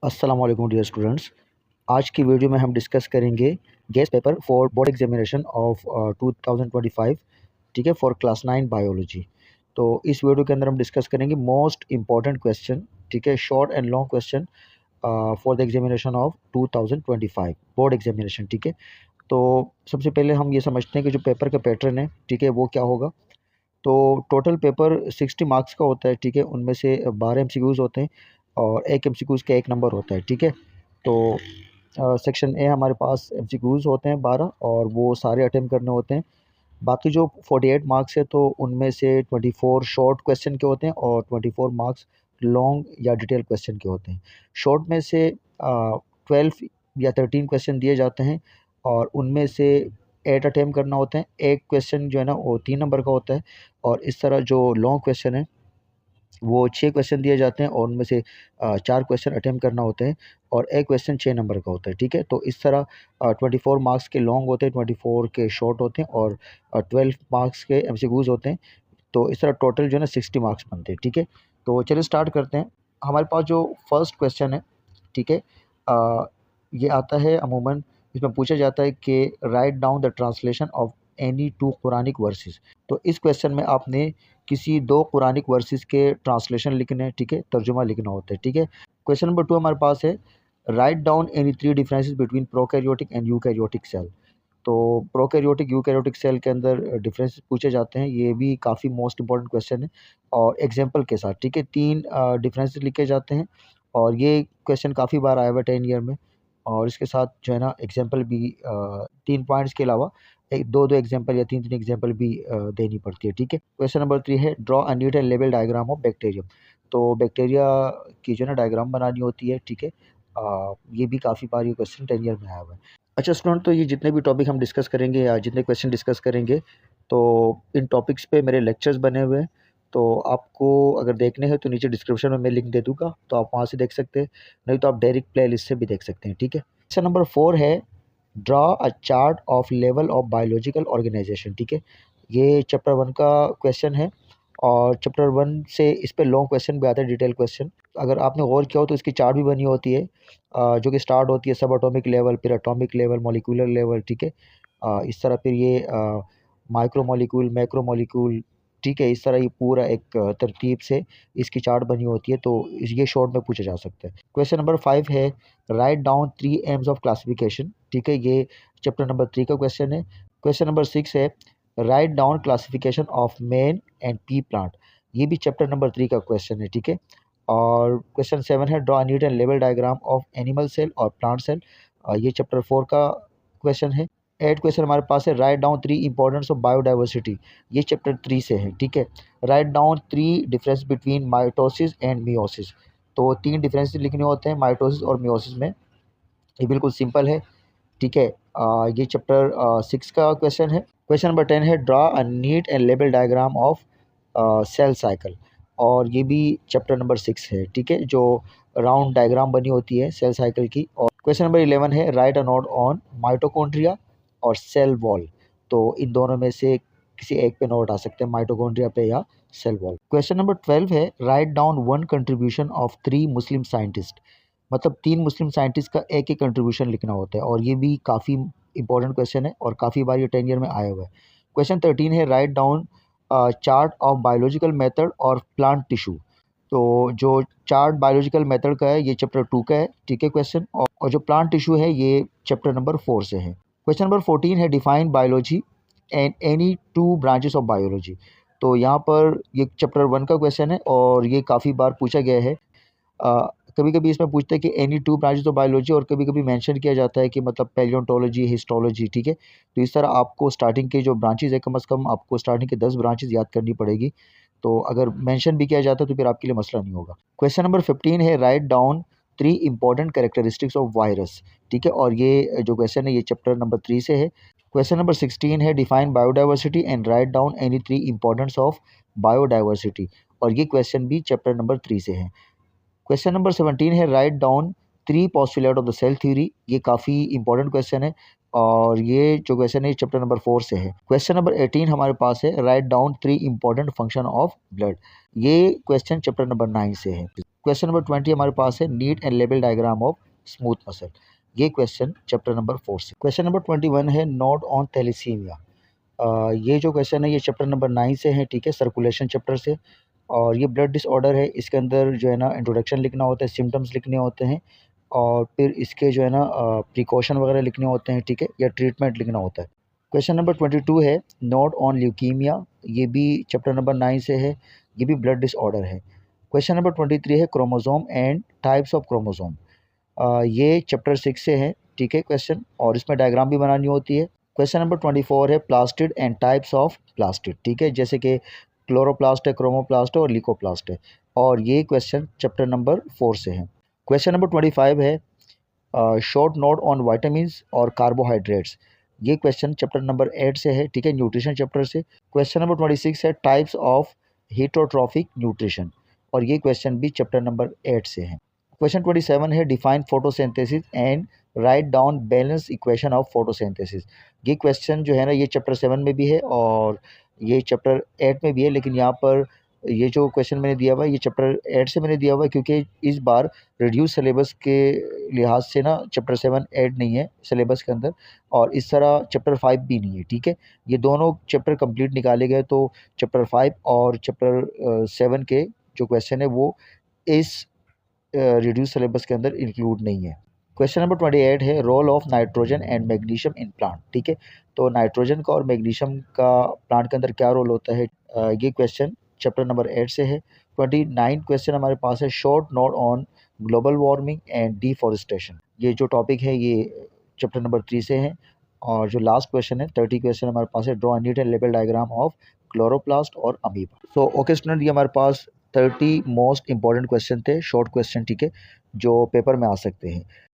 अस्सलाम वालेकुम dear students. आज की वीडियो में हम डिस्कस करेंगे guess paper for board examination of 2025, ठीक है, फॉर क्लास 9 बायोलॉजी। तो इस वीडियो के अंदर हम डिस्कस करेंगे मोस्ट इम्पॉर्टेंट क्वेश्चन, ठीक है, short and long question for the examination of 2025 board examination, ठीक है। तो सबसे पहले हम ये समझते हैं कि जो पेपर का पैटर्न है, ठीक है, वो क्या होगा। तो टोटल पेपर 60 मार्क्स का होता है, ठीक है। उनमें से 12 एमसीक्यूज़ होते हैं और एक एमसीक्यूज़ का एक नंबर होता है, ठीक है। तो सेक्शन ए हमारे पास एमसीक्यूज़ होते हैं 12 और वो सारे अटेम्प्ट करने होते हैं। बाकी जो 48 मार्क्स है तो उनमें से 24 शॉर्ट क्वेश्चन के होते हैं और 24 मार्क्स लॉन्ग या डिटेल क्वेश्चन के होते हैं। शॉर्ट में से 12 या 13 क्वेश्चन दिए जाते हैं और उनमें से 8 अटेम्प्ट करना होते हैं। एक क्वेश्चन जो है ना वो 3 नंबर का होता है और इस तरह जो लॉन्ग क्वेश्चन है वो 6 क्वेश्चन दिए जाते हैं और उनमें से 4 क्वेश्चन अटेम्प्ट करना होते हैं और एक क्वेश्चन 6 नंबर का होता है, ठीक है। तो इस तरह 24 मार्क्स के लॉन्ग होते हैं, 24 के शॉर्ट होते हैं और 12 मार्क्स के एमसीक्यूज़ होते हैं। तो इस तरह टोटल जो है ना 60 मार्क्स बनते हैं, ठीक है। तो चलिए स्टार्ट करते हैं। हमारे पास जो फर्स्ट क्वेश्चन है, ठीक है, ये आता है अमूमन, इसमें पूछा जाता है कि write down the translation of any two Quranic verses. तो इस क्वेश्चन में आपने किसी दो कुरानिक वर्सेस के ट्रांसलेशन लिखने हैं, ठीक है, तर्जुमा लिखना होता है, ठीक है। क्वेश्चन नंबर 2 हमारे पास है write down any 3 differences between prokaryotic and eukaryotic cell. तो प्रोकैरियोटिक यूकैरियोटिक सेल के अंदर डिफरेंस पूछे जाते हैं। ये भी काफ़ी मोस्ट इंपॉर्टेंट क्वेश्चन है और एग्जांपल के साथ, ठीक है, 3 डिफरेंसेस लिखे जाते हैं और ये क्वेश्चन काफ़ी बार आया हुआ है 10 ईयर में। और इसके साथ जो है ना एग्जांपल भी 3 पॉइंट्स के अलावा एक 2-2 एग्जांपल या 3-3 एग्जांपल भी देनी पड़ती है, ठीक है। क्वेश्चन नंबर 3 है draw a neat and label diagram of bacterium. तो बैक्टीरिया की जो है ना डायग्राम बनानी होती है, ठीक है। ये भी काफ़ी बार ये क्वेश्चन 10 ईयर में आया हुआ है। अच्छा स्टूडेंट, तो ये जितने भी टॉपिक हम डिस्कस करेंगे या जितने क्वेश्चन डिस्कस करेंगे, तो इन टॉपिक्स पे मेरे लेक्चर्स बने हुए हैं। तो आपको अगर देखने हैं तो नीचे डिस्क्रिप्शन में मैं लिंक दे दूँगा, तो आप वहाँ से देख सकते हैं, नहीं तो आप डायरेक्ट प्लेलिस्ट से भी देख सकते हैं, ठीक है। क्वेश्चन नंबर 4 है draw a chart of level of biological organisation, ठीक है। ये चैप्टर 1 का क्वेश्चन है और चैप्टर 1 से इस पे लॉन्ग क्वेश्चन भी आता है, डिटेल क्वेश्चन। अगर आपने गौर किया हो तो इसकी चार्ट भी बनी होती है, जो कि स्टार्ट होती है सब एटॉमिक लेवल, फिर एटॉमिक लेवल, मॉलिक्यूलर लेवल, ठीक है। इस तरह फिर ये माइक्रो मॉलिक्यूल, मैक्रो मॉलिक्यूल, ठीक है। इस तरह ये पूरा एक तरतीब से इसकी चार्ट बनी होती है, तो ये शॉर्ट में पूछा जा सकता है। क्वेश्चन नंबर 5 है write down 3 AIIMS of classification, ठीक है। ये चैप्टर नंबर 3 का क्वेश्चन है। क्वेश्चन नंबर 6 है write down classification of main and P plant. ये भी चैप्टर नंबर 3 का क्वेश्चन है, ठीक है। और क्वेश्चन 7 है ड्रॉ नीट एंड लेवल डायग्राम ऑफ एनिमल सेल और प्लांट सेल। ये चैप्टर 4 का क्वेश्चन है। 8 क्वेश्चन हमारे पास है write down 3 importance of biodiversity. ये चैप्टर 3 से है, ठीक है। Write down 3 difference between mitosis and meiosis. तो 3 डिफरेंस लिखने होते हैं माइटोसिस और मियोसिस में। ये बिल्कुल सिंपल है, ठीक है। ये चैप्टर 6 का क्वेश्चन है। क्वेश्चन नंबर 10 है draw a neat and label diagram of cell cycle. और ये भी चैप्टर नंबर 6 है, ठीक है, जो राउंड डायग्राम बनी होती है सेल साइकिल की। और क्वेश्चन नंबर 11 है right a note on mitochondria और सेल वॉल। तो इन दोनों में से किसी एक पे नोट आ सकते हैं, माइटोकॉन्ड्रिया पे या सेल वॉल। क्वेश्चन नंबर 12 है write down one contribution of 3 Muslim scientist. मतलब 3 मुस्लिम साइंटिस्ट का एक कंट्रीब्यूशन लिखना होता है और ये भी काफ़ी इंपॉर्टेंट क्वेश्चन है और काफ़ी बार ये 10 ईयर में आया हुआ है। क्वेश्चन 13 है write down chart of biological method और प्लांट टिश्यू। तो जो चार्ट बायोलॉजिकल मेथड का है ये चैप्टर 2 का है, ठीक है, क्वेश्चन। और जो प्लांट टिश्यू है ये चैप्टर नंबर 4 से है। क्वेश्चन नंबर 14 है define biology and any two branches of biology. तो यहाँ पर ये चैप्टर 1 का क्वेश्चन है और ये काफ़ी बार पूछा गया है। कभी कभी इसमें पूछते हैं कि any two branches of biology और कभी कभी मेंशन किया जाता है कि मतलब पैलियोंटोलॉजी, हिस्टोलॉजी, ठीक है। तो इस तरह आपको स्टार्टिंग के जो ब्रांचेस है कम से कम आपको स्टार्टिंग के 10 ब्रांचेस याद करनी पड़ेगी। तो अगर मेंशन भी किया जाता है तो फिर आपके लिए मसला नहीं होगा। क्वेश्चन नंबर 15 है write down 3 important characteristics of virus, ठीक है। और ये जो क्वेश्चन है ये चैप्टर नंबर 3 से है। क्वेश्चन नंबर 16 है define biodiversity and right down any 3 importance of biodiversity. और ये क्वेश्चन भी चैप्टर नंबर 3 से है। क्वेश्चन नंबर 17 है write down 3 postulate of the cell theory. ये काफ़ी इंपॉर्टेंट क्वेश्चन है और ये जो क्वेश्चन है चैप्टर नंबर 4 से है। क्वेश्चन नंबर 18 हमारे पास है write down 3 important function of blood. ये क्वेश्चन चैप्टर नंबर 9 से है। क्वेश्चन नंबर 20 हमारे पास है NEET and label diagram of smooth muscle. ये क्वेश्चन चैप्टर नंबर 4 से। क्वेश्चन नंबर 21 है नोट ऑन थैलेसीमिया। ये जो क्वेश्चन है ये चैप्टर नंबर 9 से है, ठीक है, सर्कुलेशन चैप्टर से। और ये ब्लड डिसऑर्डर है। इसके अंदर जो है ना इंट्रोडक्शन लिखना होता है, सिम्टम्स लिखने होते हैं और फिर इसके जो है ना प्रिकॉशन वगैरह लिखने होते हैं, ठीक है, या ट्रीटमेंट लिखना होता है। क्वेश्चन नंबर 22 है नोट ऑन ल्यूकीमिया। ये भी चैप्टर नंबर 9 से है। ये भी ब्लड डिसऑर्डर है। क्वेश्चन नंबर 23 है chromosome and types of chromosome. ये चैप्टर 6 से है, ठीक है क्वेश्चन, और इसमें डायग्राम भी बनानी होती है। क्वेश्चन नंबर 24 है plastid and types of plastid, ठीक है, जैसे कि क्लोरोप्लास्ट है, क्रोमोप्लास्ट है और लीकोप्लास्ट है। और ये क्वेश्चन चैप्टर नंबर 4 से है। क्वेश्चन नंबर 25 है शॉर्ट नोट ऑन वाइटामिन्स और कार्बोहाइड्रेट्स। ये क्वेश्चन चैप्टर नंबर 8 से है, ठीक है, न्यूट्रिशन चैप्टर से। क्वेश्चन नंबर 26 है टाइप्स ऑफ हीटरोट्रॉफिक न्यूट्रिशन, और ये क्वेश्चन भी चैप्टर नंबर 8 से है। क्वेश्चन 27 है define photosynthesis and write down balance equation of photosynthesis. ये क्वेश्चन जो है ना ये चैप्टर 7 में भी है और ये चैप्टर 8 में भी है, लेकिन यहाँ पर ये जो क्वेश्चन मैंने दिया हुआ है ये चैप्टर 8 से मैंने दिया हुआ है क्योंकि इस बार रिड्यूस सिलेबस के लिहाज से ना चैप्टर 7 ऐड नहीं है सिलेबस के अंदर, और इस तरह चैप्टर 5 भी नहीं है, ठीक है। ये दोनों चैप्टर कंप्लीट निकाले गए, तो चैप्टर 5 और चैप्टर 7 के जो क्वेश्चन है वो इस रिड्यूस सिलेबस के अंदर इंक्लूड नहीं है। क्वेश्चन नंबर 28 है role of nitrogen and magnesium in plant, ठीक है। तो नाइट्रोजन का और मैग्नीशियम का प्लांट के अंदर क्या रोल होता है, ये क्वेश्चन चैप्टर नंबर 8 से है। 29 क्वेश्चन हमारे पास है short note on global warming and deforestation. ये जो टॉपिक है ये चैप्टर नंबर 3 से है। और जो लास्ट क्वेश्चन है 30 क्वेश्चन हमारे पास है draw neat and label diagram of chloroplast और अमीबा। सो ओके स्टूडेंट, ये हमारे पास 30 मोस्ट इंपॉर्टेंट क्वेश्चन थे, शॉर्ट क्वेश्चन, ठीक है, जो पेपर में आ सकते हैं।